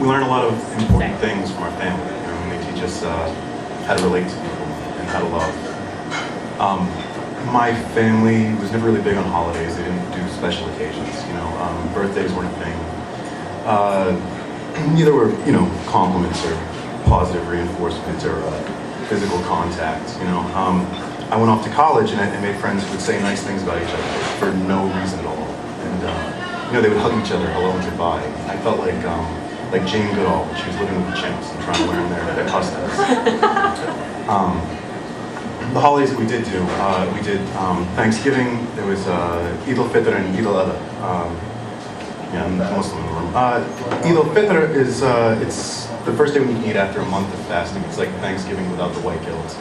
we learn a lot of important things from our family. You know, and they teach us how to relate to people and how to love. My family was never really big on holidays. They didn't do special occasions. You know, birthdays weren't a thing. Neither were, you know, compliments or positive reinforcement or physical contact. You know, I went off to college and I made friends who would say nice things about each other for no reason at all. And you know, they would hug each other hello and goodbye. I felt like Jane Goodall when she was living with the chimps and trying to learn their customs. The holidays that we did do, we did Thanksgiving. There was Eid al-Fitr and Eid al-Adha. Yeah, I'm Muslim in the room. Eid al-Fitr is it's the first day when you can eat after a month of fasting. It's like Thanksgiving without the white guilt.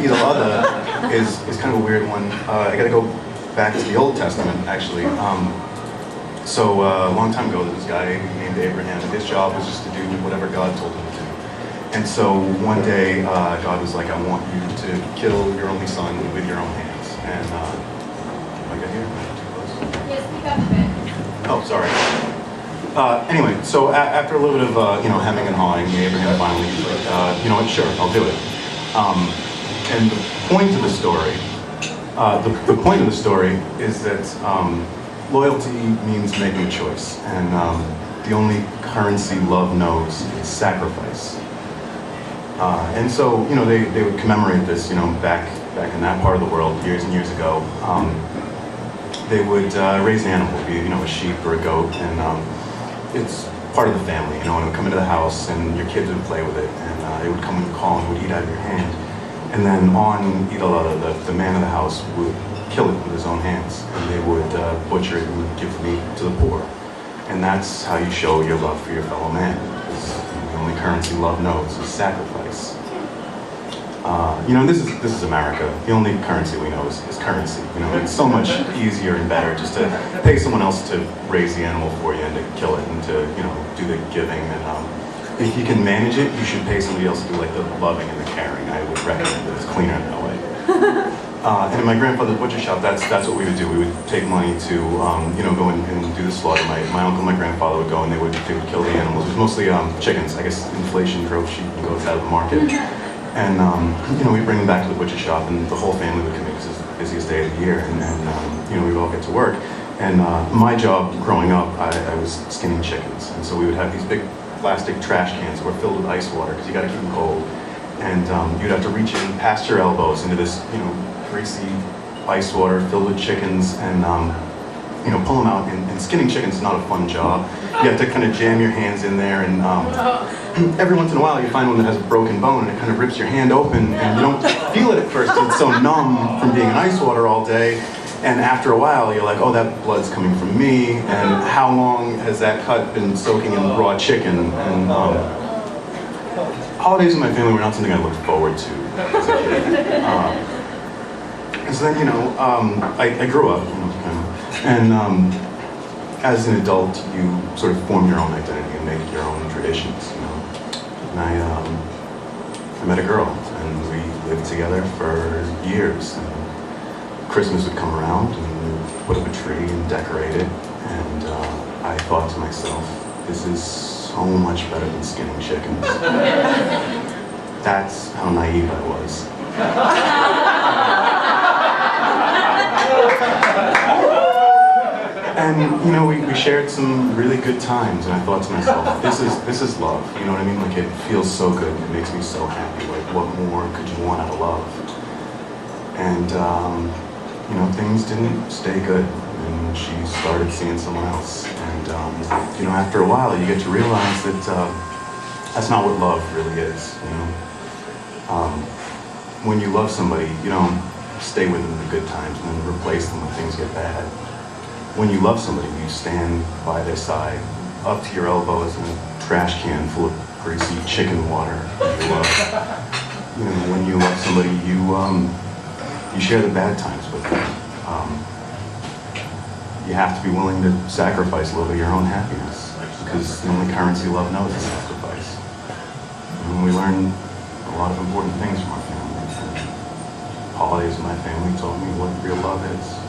Eid al-Adha is kind of a weird one. I got to go back to the Old Testament actually. So a long time ago, there was a guy named Abraham, and his job was just to do whatever God told him to do. And so one day, God was like, I want you to kill your only son with your own hands. And, am I good here? Yes, speak up a bit. Oh, sorry. Anyway, so after a little bit of, you know, hemming and hawing, Abraham finally was like, you know what, sure, I'll do it. And the point of the story, is that loyalty means making a choice. And the only currency love knows is sacrifice. And so, you know, they would commemorate this, you know, back in that part of the world, years and years ago. They would raise an animal, be you know, a sheep or a goat, and it's part of the family, you know, and it would come into the house, and your kids would play with it, and it would come and call and would eat out of your hand. And then on Eid al-Adha, the man of the house would kill it with his own hands, and they would butcher it and give meat to the poor. And that's how you show your love for your fellow man. The only currency love knows is sacrifice. You know, this is America. The only currency we know is currency. You know, it's so much easier and better just to pay someone else to raise the animal for you and to kill it and to, you know, do the giving. And if you can manage it, you should pay somebody else to do like the loving and the caring. I would recommend it. It's cleaner that way. And in my grandfather's butcher shop, that's what we would do. We would take money to, you know, go and do the slaughter. My uncle and my grandfather would go and they would kill the animals. It was mostly chickens. I guess inflation drove sheep and goats out of the market. And, you know, we'd bring them back to the butcher shop and the whole family would come in because it's the busiest day of the year. And you know, we'd all get to work. And my job growing up, I was skinning chickens. And so we would have these big plastic trash cans that were filled with ice water because you got to keep them cold. And you'd have to reach in past your elbows into this, you know, greasy ice water filled with chickens and, you know, pull them out. And skinning chickens is not a fun job. You have to kind of jam your hands in there and every once in a while you find one that has a broken bone and it kind of rips your hand open and you don't feel it at first because it's so numb from being in ice water all day. And after a while you're like, oh, that blood's coming from me. And how long has that cut been soaking in raw chicken? And holidays in my family were not something I looked forward to as a kid. And so then, you know, I grew up, you know, and as an adult, you sort of form your own identity and make your own traditions, you know. And I met a girl, and we lived together for years. And Christmas would come around, and we'd put up a tree and decorate it. And I thought to myself, this is so much better than skinning chickens. That's how naive I was. And you know, we shared some really good times, and I thought to myself, this is love. You know what I mean? Like, it feels so good. It makes me so happy. Like, what more could you want out of love? And you know, things didn't stay good, and she started seeing someone else. And you know, after a while, you get to realize that that's not what love really is. You know, when you love somebody, you don't stay with them in the good times and then replace them when things get bad. When you love somebody, you stand by their side, up to your elbows in a trash can full of greasy chicken water. You know, when you love somebody, you share the bad times with them. You have to be willing to sacrifice a little of your own happiness, because the only currency love knows is sacrifice. And we learn a lot of important things from our family. And holidays in my family told me what real love is.